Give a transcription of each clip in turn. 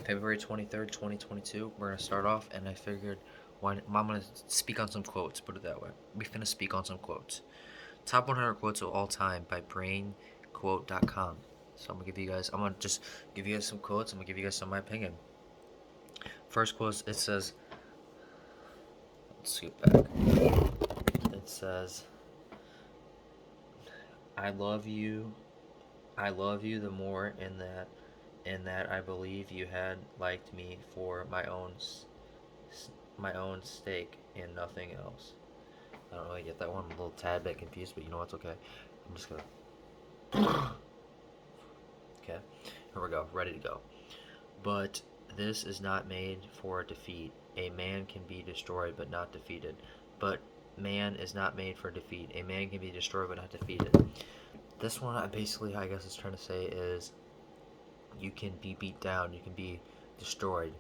February 23rd, 2022. We're going to start off, and I figured I'm going to speak on some quotes, put it that way. We finna speak on some quotes. Top 100 quotes of all time by brainquote.com. So I'm going to just give you guys some quotes. I'm going to give you guys some of my opinion. First quote, it says, let's scoot back. It says, I love you the more in that I believe you had liked me for my own stake and nothing else. I don't really get that one. I'm a little tad bit confused, but you know what's okay. I'm just gonna. Okay, here we go. Ready to go. But this is not made for defeat. A man can be destroyed but not defeated. But man is not made for defeat. A man can be destroyed but not defeated. This one, I guess, is trying to say is you can be beat down, you can be destroyed,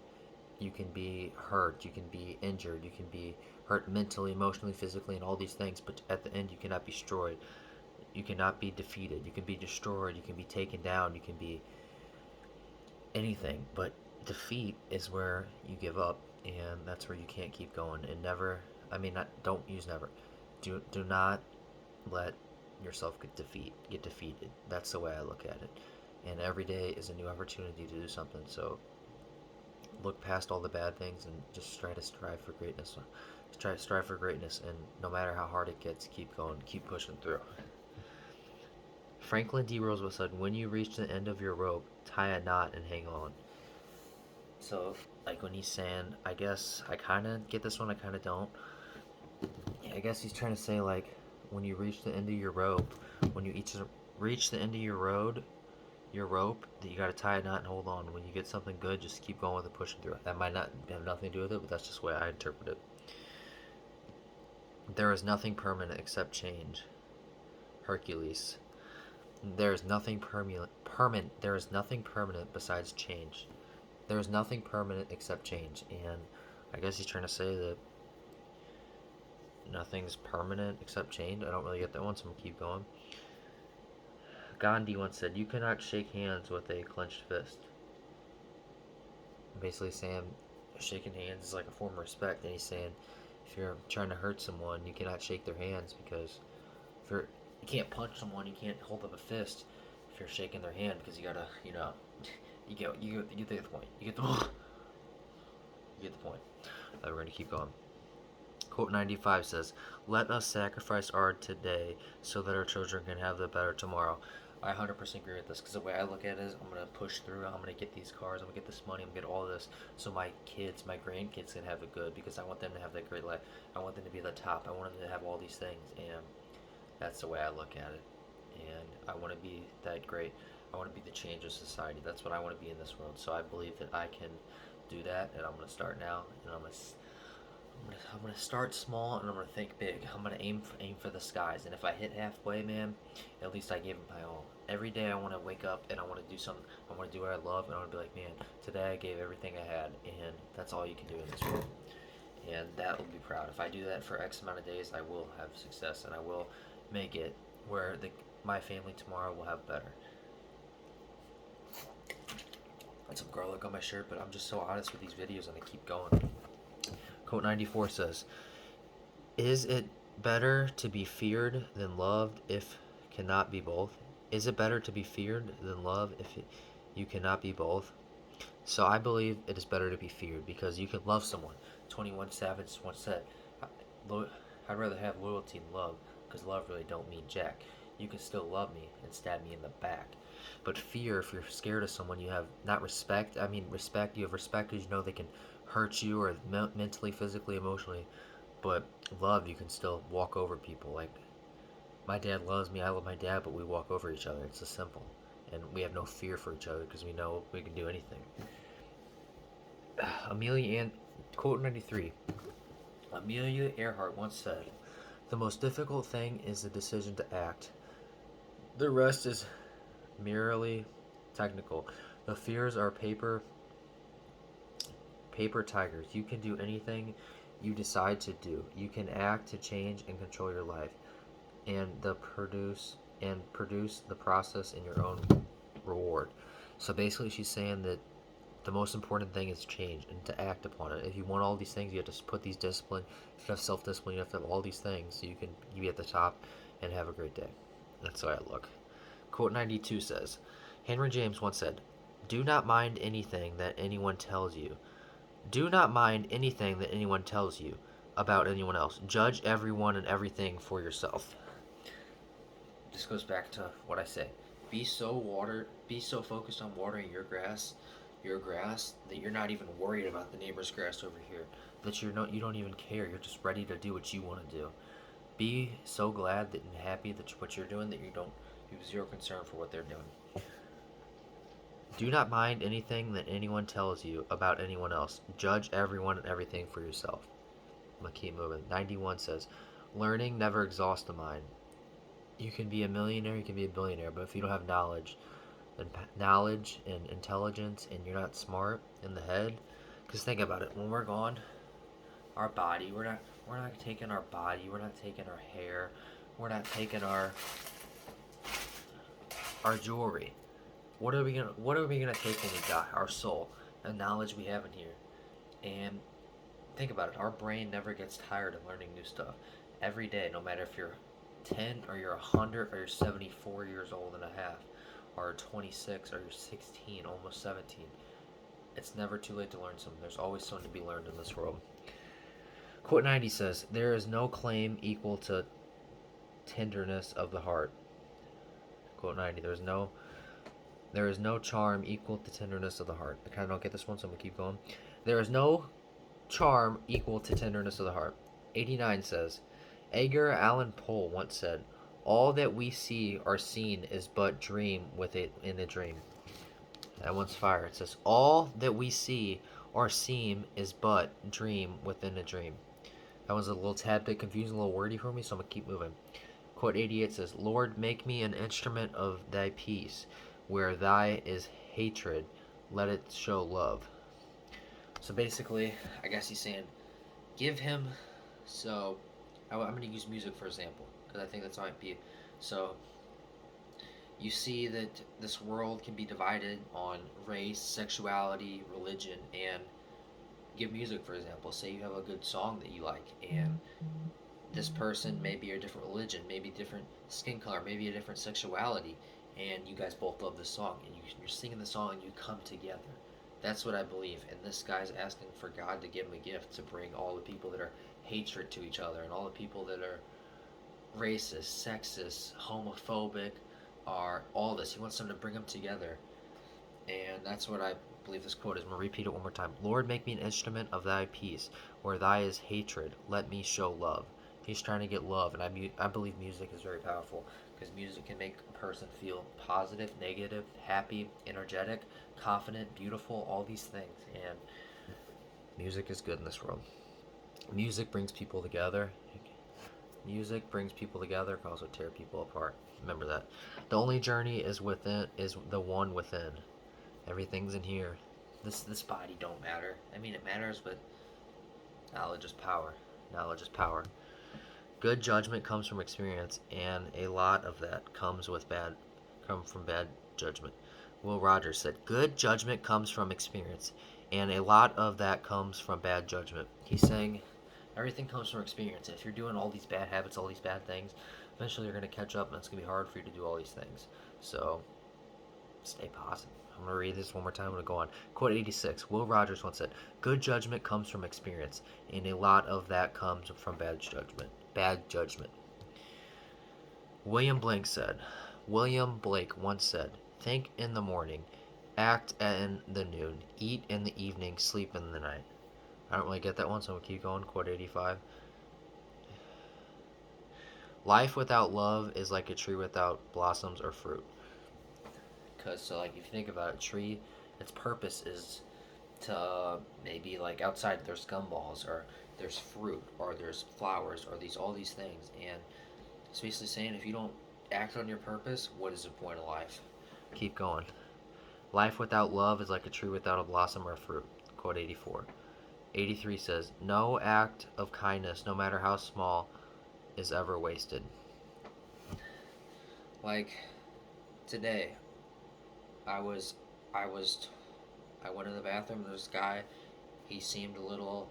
you can be hurt, you can be injured, you can be hurt mentally, emotionally, physically, and all these things, but at the end you cannot be destroyed. You cannot be defeated. You can be destroyed, you can be taken down, you can be anything, but defeat is where you give up, and that's where you can't keep going. And never, don't use never. Do not let yourself get defeated. That's the way I look at it. And every day is a new opportunity to do something. So look past all the bad things and just try to strive for greatness. Try to strive for greatness, and no matter how hard it gets, keep going, keep pushing through. Franklin D. Roosevelt said, "When you reach the end of your rope, tie a knot and hang on." So, like when he's saying, I guess I kind of get this one, I kind of don't. Yeah, I guess he's trying to say, like, when you reach the end of your rope, when you reach the end of your rope, that you got to tie a knot and hold on. When you get something good, just keep going with it, pushing through it. That might not have nothing to do with it, but that's just the way I interpret it. There is nothing permanent except change. Hercules. There is nothing There is nothing permanent besides change. There is nothing permanent except change, and I guess he's trying to say that nothing's permanent except change. I don't really get that one, so I'm gonna keep going. Gandhi once said, "You cannot shake hands with a clenched fist." Basically saying shaking hands is like a form of respect, and he's saying if you're trying to hurt someone, you cannot shake their hands, because you can't punch someone, you can't hold up a fist if you're shaking their hand, because you gotta, you get the point. You get the point. We're gonna keep going. Quote 95 says, "Let us sacrifice our today so that our children can have the better tomorrow." I 100% agree with this, because the way I look at it is I'm going to push through, I'm going to get these cars, I'm going to get this money, I'm going to get all this, so my kids, my grandkids can have it good, because I want them to have that great life. I want them to be the top. I want them to have all these things, and that's the way I look at it. And I want to be that great. I want to be the change of society. That's what I want to be in this world. So I believe that I can do that, and I'm going to start now, and I'm gonna start small, and I'm gonna think big. I'm gonna aim for the skies, and if I hit halfway, man, at least I gave it my all. Every day I want to wake up and I want to do something. I want to do what I love, and I want to be like, man, today I gave everything I had, and that's all you can do in this world. And that will be proud. If I do that for X amount of days, I will have success, and I will make it where my family tomorrow will have better. Got some garlic on my shirt, but I'm just so honest with these videos, and I keep going. Quote 94 says, "Is it better to be feared than loved if cannot be both? Is it better to be feared than loved if you cannot be both?" So I believe it is better to be feared, because you can love someone. 21 Savage once said, "I'd rather have loyalty than love, because love really don't mean jack. You can still love me and stab me in the back." But fear, if you're scared of someone, you have not respect. Respect. You have respect because you know they can hurt you, or mentally, physically, emotionally. But love, you can still walk over people. Like, my dad loves me, I love my dad, but we walk over each other. It's as simple. And we have no fear for each other, because we know we can do anything. Quote 93. Amelia Earhart once said, "The most difficult thing is the decision to act. The rest is merely technical. The fears are paper tigers. You can do anything you decide to do. You can act to change and control your life, and produce the process in your own reward." So basically, she's saying that The most important thing is change and to act upon it. If you want all these things, you have to put these discipline. If you have self-discipline, you have to have all these things so you can be at the top and have a great day. That's how I look. Quote 92 says, Henry James once said, "Do not mind anything that anyone tells you. Do not mind anything that anyone tells you about anyone else. Judge everyone and everything for yourself." This goes back to what I say. Be so focused on watering your grass that you're not even worried about the neighbor's grass over here. That you don't even care. You're just ready to do what you want to do. Be so glad that and happy that what you're doing that you have zero concern for what they're doing. Do not mind anything that anyone tells you about anyone else. Judge everyone and everything for yourself. I'm gonna keep moving. 91 says, learning never exhausts the mind. You can be a millionaire, you can be a billionaire, but if you don't have knowledge and intelligence, and you're not smart in the head, because think about it, when we're gone, our body, we're not taking our body, we're not taking our hair, we're not taking our jewelry. What are we gonna take when we die? Our soul, the knowledge we have in here, and think about it. Our brain never gets tired of learning new stuff every day, no matter if you're 10 or you're 100 or you're 74 years old and a half, or 26 or you're 16, almost 17. It's never too late to learn something. There's always something to be learned in this world. Quote 90 says, there is no claim equal to tenderness of the heart. Quote 90, there is no charm equal to tenderness of the heart. I kind of don't get this one, so I'm going to keep going. There is no charm equal to tenderness of the heart. 89 says, Edgar Allan Poe once said, all that we see or seen is but dream in a dream. That one's fire. It says, all that we see or seem is but dream within a dream. That one's a little tad bit confusing, a little wordy for me, so I'm going to keep moving. Quote 88 says, Lord, make me an instrument of thy peace. Where thy is hatred, let it show love. So basically, I guess he's saying, give him, so I'm going to use music for example, because I think that's how it be. So, you see that this world can be divided on race, sexuality, religion, and give music for example. Say you have a good song that you like, and this person may be a different religion, maybe different skin color, maybe a different sexuality, and you guys both love this song, and you're singing the song, and you come together. That's what I believe, and this guy's asking for God to give him a gift to bring all the people that are hatred to each other, and all the people that are racist, sexist, homophobic, are all this. He wants them to bring them together, and that's what I believe this quote is. I'm going to repeat it one more time. Lord, make me an instrument of thy peace. Where thy is hatred, let me show love. He's trying to get love, and I believe music is very powerful, because music can make a person feel positive, negative, happy, energetic, confident, beautiful, all these things, and music is good in this world. Music brings people together. Music brings people together, can also tear people apart. Remember that. The only journey is the one within. Everything's in here. This body don't matter. I mean, it matters, but knowledge is power. Knowledge is power. Good judgment comes from experience, and a lot of that comes from bad judgment. Will Rogers said, good judgment comes from experience, and a lot of that comes from bad judgment. He's saying everything comes from experience. If you're doing all these bad habits, all these bad things, eventually you're going to catch up, and it's going to be hard for you to do all these things. So, stay positive. I'm going to read this one more time. I'm going to go on. Quote 86. Will Rogers once said, good judgment comes from experience, and a lot of that comes from bad judgment. Bad judgment. William Blake once said, think in the morning, act in the noon, eat in the evening, sleep in the night. I don't really get that one, so I'm going to keep going. Quote 85. Life without love is like a tree without blossoms or fruit. Because, so like, if you think about a tree, its purpose is to maybe, like, outside there's gumballs, or there's fruit, or there's flowers, or all these things. And it's basically saying, if you don't act on your purpose, what is the point of life? Keep going. Life without love is like a tree without a blossom or a fruit. Quote 84. 83 says, no act of kindness, no matter how small, is ever wasted. Like, today, I was I went in the bathroom. There's this guy. He seemed a little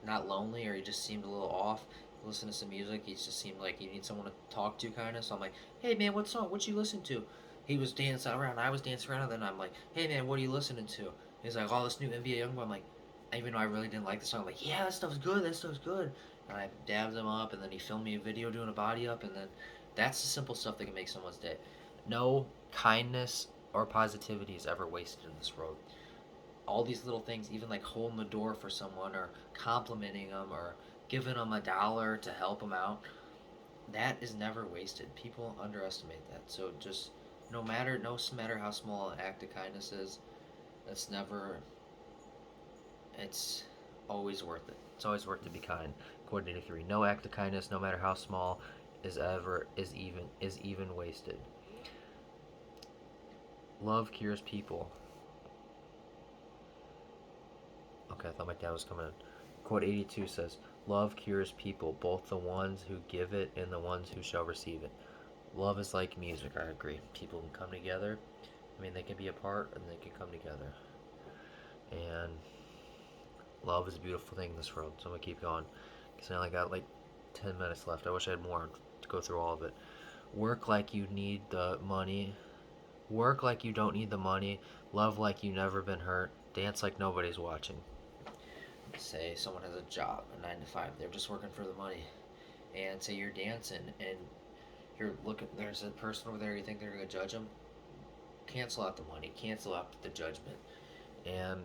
not lonely, or he just seemed a little off. Listen to some music. He just seemed like he needs someone to talk to, kind of. So I'm like, hey man, what song? What you listen to? He was dancing around. I was dancing around. And then I'm like, hey man, what are you listening to? He's like, oh, this new NBA Youngboy. I'm like, even though I really didn't like the song, I'm like, yeah, that stuff's good. That stuff's good. And I dabbed him up, and then he filmed me a video doing a body up, and then that's the simple stuff that can make someone's day. No kindness or positivity is ever wasted in this world. All these little things, even like holding the door for someone or complimenting them or giving them $1 to help them out, that is never wasted. People underestimate that. So just no matter how small an act of kindness is, it's never, it's always worth it. It's always worth to be kind. Quote 83. No act of kindness, no matter how small, is even wasted. Love cures people. Okay, I thought my dad was coming in. Quote 82 says, love cures people, both the ones who give it and the ones who shall receive it. Love is like music, I agree. People can come together. I mean, they can be apart and they can come together. And love is a beautiful thing in this world. So I'm going to keep going. Because I only got like 10 minutes left. I wish I had more to go through all of it. Work like you need the money. Work like you don't need the money. Love like you never been hurt. Dance like nobody's watching. Say someone has a job, a 9 to 5, they're just working for the money, and say you're dancing and you're looking, there's a person over there, you think they're going to judge them, cancel out the money, cancel out the judgment, and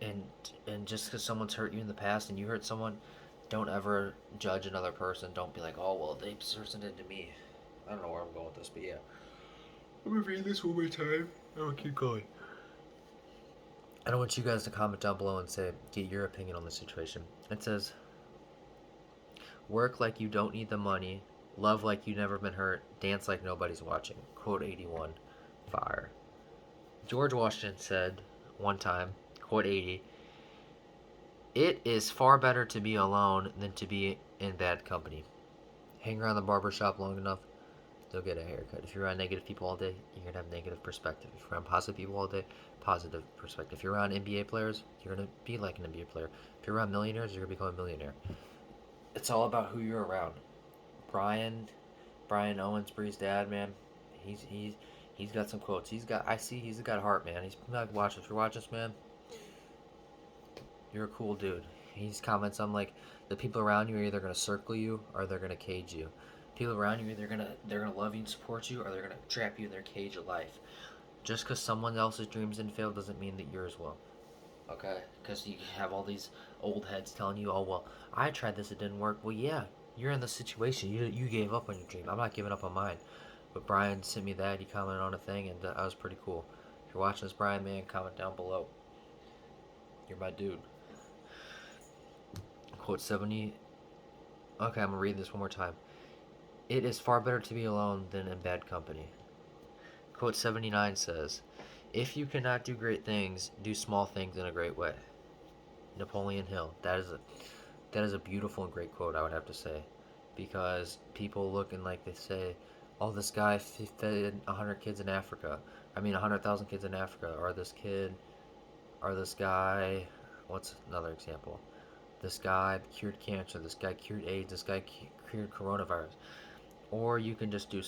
and and just because someone's hurt you in the past and you hurt someone, don't ever judge another person. Don't be like, oh well, this person did to me. I don't know where I'm going with this, but yeah, I'm gonna read this one more time. I'm gonna keep going. I don't want you guys to comment down below and say, get your opinion on the situation. It says, work like you don't need the money, love like you never been hurt, dance like nobody's watching. Quote 81, fire. George Washington said one time, quote 80, it is far better to be alone than to be in bad company. Hang around the barber shop long enough, you'll get a haircut. If you're around negative people all day, you're going to have negative perspective. If you're around positive people all day, positive perspective. If you're around NBA players, you're going to be like an NBA player. If you're around millionaires, you're going to become a millionaire. It's all about who you're around. Brian Owens, Bree's dad, man, he's got some quotes. He's got a heart, man. He's like, if you're watching this, man, you're a cool dude. He's comments on like the people around you are either gonna circle you or they're gonna cage you. People around you they're gonna love you and support you or they're gonna trap you in their cage of life. Just because someone else's dreams didn't fail doesn't mean that yours will. Okay? Because you have all these old heads telling you, oh well, I tried this, it didn't work. Well, yeah, you're in the situation. You gave up on your dream. I'm not giving up on mine. But Brian sent me that. He commented on a thing, and that was pretty cool. If you're watching this, Brian, man, comment down below. You're my dude. Quote 70. Okay, I'm gonna read this one more time. It is far better to be alone than in bad company. Quote 79 says, if you cannot do great things, do small things in a great way. Napoleon Hill. That is a beautiful and great quote, I would have to say. Because people look and like they say, oh, this guy fed 100 kids in Africa. 100,000 kids in Africa. Or this guy, what's another example? This guy cured cancer. This guy cured AIDS. This guy cured coronavirus. Or you can just do,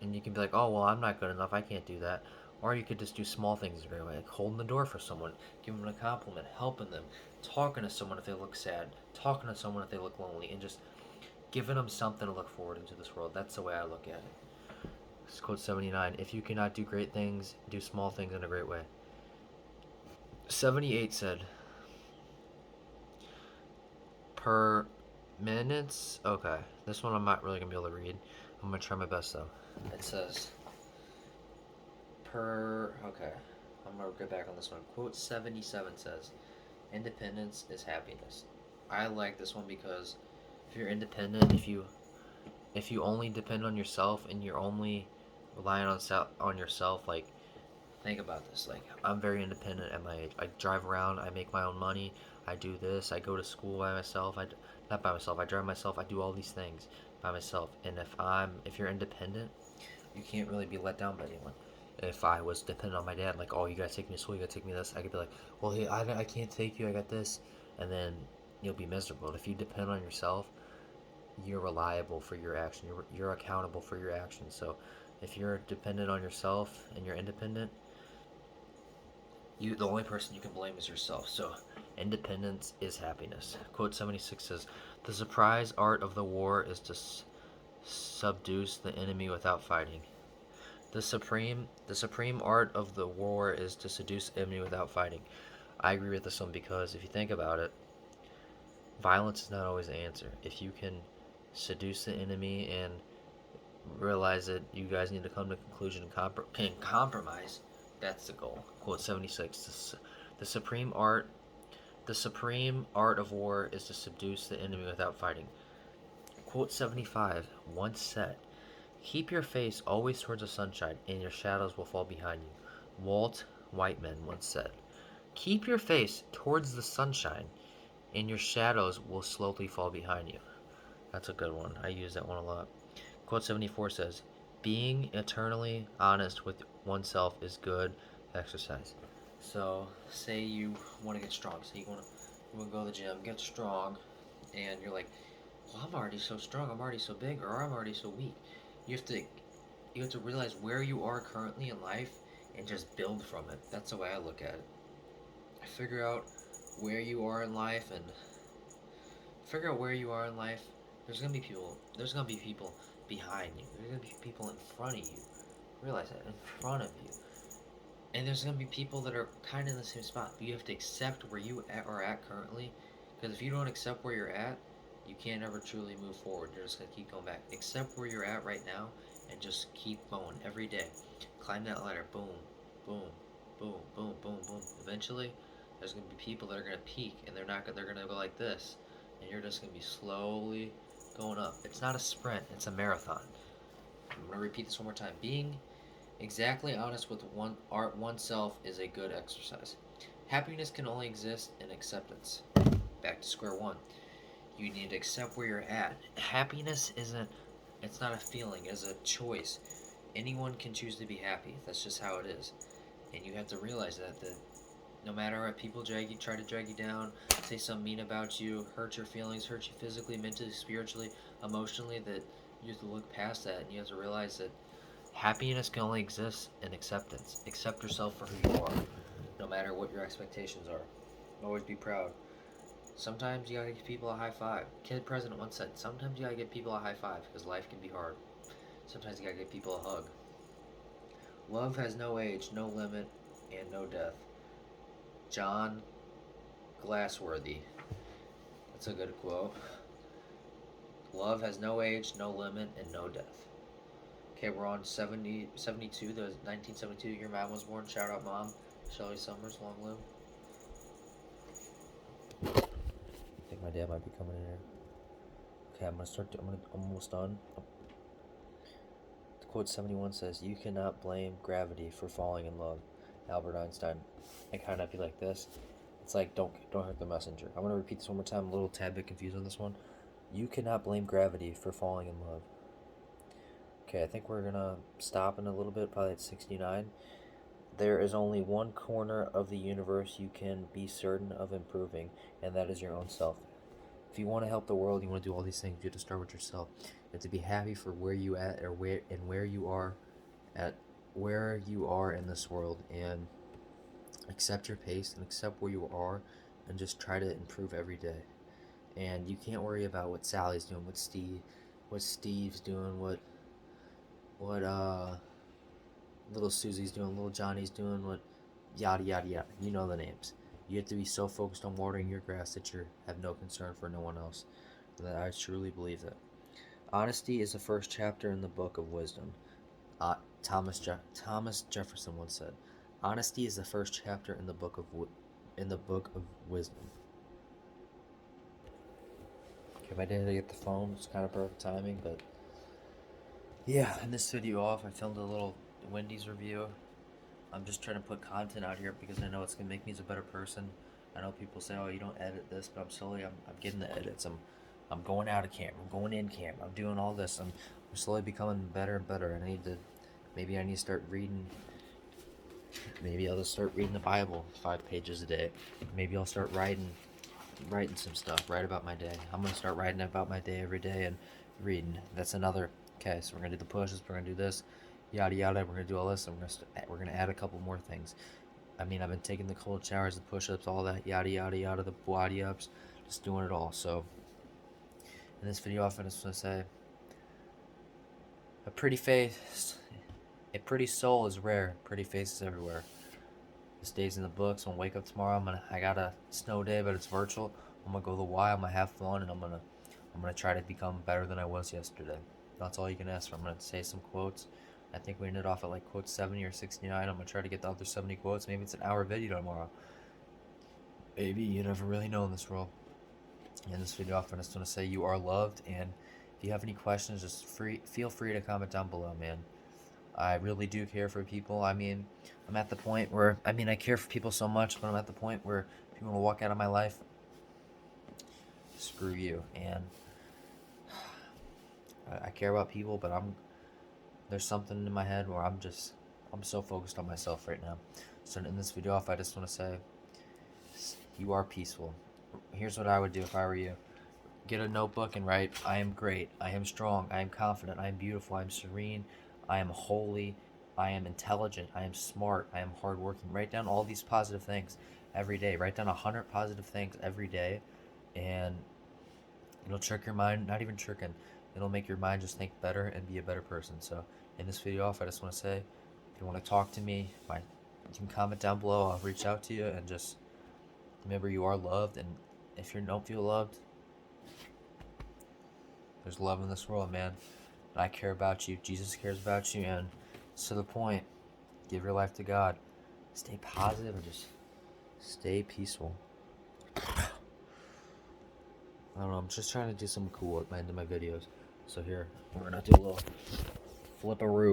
and you can be like, oh, well, I'm not good enough. I can't do that. Or you could just do small things right away, like holding the door for someone, giving them a compliment, helping them, talking to someone if they look sad, talking to someone if they look lonely, and just giving them something to look forward into this world. That's the way I look at it. This is quote 79. If you cannot do great things, do small things in a great way. 78 said, per minutes. Okay, this one I'm not really going to be able to read. I'm going to try my best though. It says, okay, I'm gonna get back on this one. Quote 77 says, independence is happiness. I like this one because if you're independent, if you only depend on yourself and you're only relying on yourself, like, think about this. Like, I'm very independent at my age. I drive around, I make my own money, I do this, I go to school by myself, not by myself, I drive myself, I do all these things by myself. And if you're independent, you can't really be let down by anyone. if I was dependent on my dad, like, oh, you gotta take me to school, you gotta take me to this, I could be like, well, hey, I can't take you, I got this, and then you'll be miserable. If you depend on yourself, you're reliable for your action. You're accountable for your actions. So if you're dependent on yourself and you're independent, the only person you can blame is yourself. So independence is happiness. Quote 76 says, "The surprise art of the war is to subdue the enemy without fighting." The supreme art of the war is to seduce the enemy without fighting. I agree with this one because if you think about it, violence is not always the answer. If you can seduce the enemy and realize that you guys need to come to a conclusion and can compromise, that's the goal. Quote 76. The supreme art the supreme art of war is to subdue the enemy without fighting. Quote 75 once said, "Keep your face always towards the sunshine, and your shadows will fall behind you." Walt Whiteman once said, "Keep your face towards the sunshine, and your shadows will slowly fall behind you." That's a good one. I use that one a lot. Quote 74 says, "Being eternally honest with oneself is good exercise." So, say you want to get strong. Say you want to go to the gym, get strong, and you're like, "Well, I'm already so strong. I'm already so big, or I'm already so weak." You have to you have to realize where you are currently in life and just build from it. That's the way I look at it. Figure out where you are in life and figure out where you are in life. There's gonna be people. There's gonna be people behind you. There's gonna be people in front of you. Realize that, in front of you. And there's gonna be people that are kind of in the same spot. But you have to accept where you are at currently. Because if you don't accept where you're at, you can't ever truly move forward. You're just gonna keep going back. Accept where you're at right now, and just keep going every day. Climb that ladder. Boom, boom, boom, boom, boom, boom. Eventually, there's gonna be people that are gonna peak, and they're not. They're gonna go like this, and you're just gonna be slowly going up. It's not a sprint. It's a marathon. I'm gonna repeat this one more time. Being exactly honest with oneself is a good exercise. Happiness can only exist in acceptance. Back to square one. You need to accept where you're at. Happiness isn't, it's not a feeling, it's a choice. Anyone can choose to be happy. That's just how it is. And you have to realize that no matter what people try to drag you down, say something mean about you, hurt your feelings, hurt you physically, mentally, spiritually, emotionally, that you have to look past that and you have to realize that happiness can only exist in acceptance. Accept yourself for who you are, no matter what your expectations are. Always be proud. Sometimes you gotta give people a high five. Kid President once said, sometimes you gotta give people a high five because life can be hard. Sometimes you gotta give people a hug. Love has no age, no limit, and no death. John Glassworthy. That's a good quote. Love has no age, no limit, and no death. Okay, we're on 72. The 1972. Your mom was born. Shout out, Mom. Shelly Summers, long live. I think my dad might be coming in here. Okay, I'm almost done. Quote 71 says, "You cannot blame gravity for falling in love." Albert Einstein. It kind of be like this. It's like, don't hurt the messenger. I'm gonna repeat this one more time. I'm a little tad bit confused on this one. You cannot blame gravity for falling in love. Okay, I think we're gonna stop in a little bit, probably at 69. There is only one corner of the universe you can be certain of improving, and that is your own self. If you want to help the world, you want to do all these things, you have to start with yourself. You have to be happy for where you at, or where you are at, where you are in this world, and accept your pace and accept where you are, and just try to improve every day. And you can't worry about what Sally's doing, what Steve's doing, what little Susie's doing, little Johnny's doing, what yada yada yada. You know the names. You have to be so focused on watering your grass that you have no concern for no one else. That I truly believe that. Honesty is the first chapter in the book of wisdom. Thomas Jefferson once said, "Honesty is the first chapter in the book of wisdom." Okay, my dad had to get the phone. It's kind of perfect timing, but yeah. In this video off, I filmed a little Wendy's review. I'm just trying to put content out here because I know it's gonna make me as a better person. I know people say, "Oh, you don't edit this," but I'm getting the edits. I'm going out of camp. I'm going in camp. I'm doing all this. I'm slowly becoming better and better. And maybe I need to start reading Maybe I'll just start reading the Bible 5 pages a day. Maybe I'll start writing some stuff, write about my day. I'm gonna start writing about my day every day and reading. That's another. Okay, so we're gonna do the pushes. We're gonna do this, yada yada. We're gonna do all this, and we're gonna add a couple more things. I mean, I've been taking the cold showers, the push-ups, all that, yada yada yada, the body ups, just doing it all. So in this video, I'm just gonna say, a pretty face, a pretty soul is rare. Pretty faces everywhere. This day's in the books. I'm gonna wake up tomorrow. I got a snow day, but it's virtual. I'm gonna go to the Y. I'm gonna have fun, and I'm gonna try to become better than I was yesterday. That's all you can ask for. I'm gonna say some quotes. I think we ended off at like quote 70 or 69. I'm gonna try to get the other 70 quotes. Maybe it's an hour video tomorrow. Maybe, you never really know in this world. In this video, I'm just gonna say you are loved, and if you have any questions, just feel free to comment down below, man. I really do care for people. I mean, I'm at the point where, I care for people so much, but I'm at the point where if you want to walk out of my life, screw you. And I care about people, but there's something in my head where I'm so focused on myself right now. So in this video, if I just want to say, you are peaceful. Here's what I would do if I were you. Get a notebook and write, I am great, I am strong, I am confident, I am beautiful, I am serene, I am holy, I am intelligent, I am smart, I am hardworking. Write down all these positive things every day. Write down 100 positive things every day, and it'll trick your mind. Not even tricking. It'll make your mind just think better and be a better person. So in this video off, I just want to say, if you want to talk to me, you can comment down below. I'll reach out to you, and just remember you are loved. And if you don't feel loved, there's love in this world, man. And I care about you. Jesus cares about you, and it's to the point. Give your life to God. Stay positive and just stay peaceful. I don't know, I'm just trying to do something cool at the end of my videos. So here, we're gonna do a little flip-a-roo.